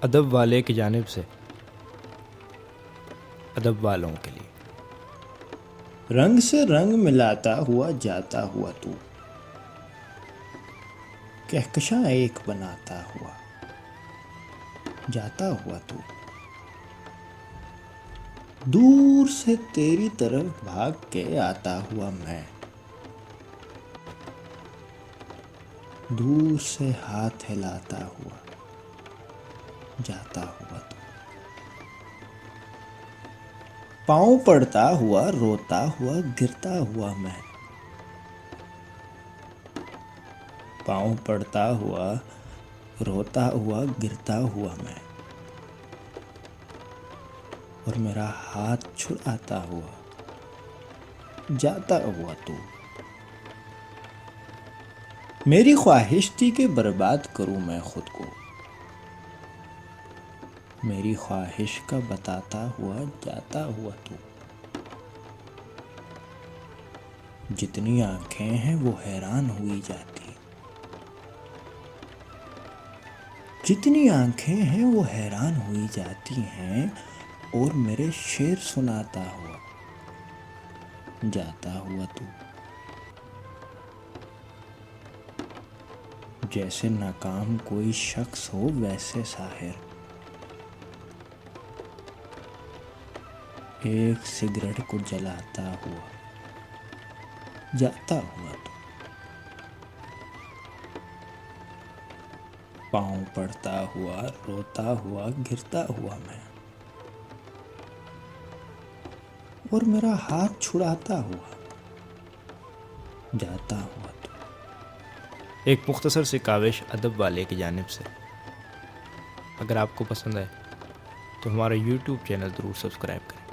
ادب والے کی جانب سے ادب والوں کے لیے۔ رنگ سے رنگ ملاتا ہوا جاتا ہوا تو، کہکشاں ایک بناتا ہوا جاتا ہوا تو، دور سے تیری طرف بھاگ کے آتا ہوا میں، دور سے ہاتھ ہلاتا ہوا جاتا ہوا تو، پاؤں پڑتا ہوا روتا ہوا گرتا ہوا میں، پاؤں پڑتا ہوا روتا ہوا گرتا ہوا میں، اور میرا ہاتھ چھڑاتا ہوا جاتا ہوا تو، میری خواہش تھی کہ برباد کروں میں خود کو، میری خواہش کا بتاتا ہوا جاتا ہوا تو، جتنی آنکھیں ہیں وہ حیران ہوئی جاتی، جتنی آنکھیں ہیں وہ حیران ہوئی جاتی ہیں، اور میرے شعر سناتا ہوا جاتا ہوا تو، جیسے ناکام کوئی شخص ہو ویسے ساحر، ایک سگریٹ کو جلاتا ہوا جاتا ہوا تو، پاؤں پڑتا ہوا روتا ہوا گرتا ہوا میں، اور میرا ہاتھ چھڑاتا ہوا جاتا ہوا تو۔ ایک مختصر سی کاوش ادب والے کی جانب سے۔ اگر آپ کو پسند ہے تو ہمارا یوٹیوب چینل ضرور سبسکرائب کریں۔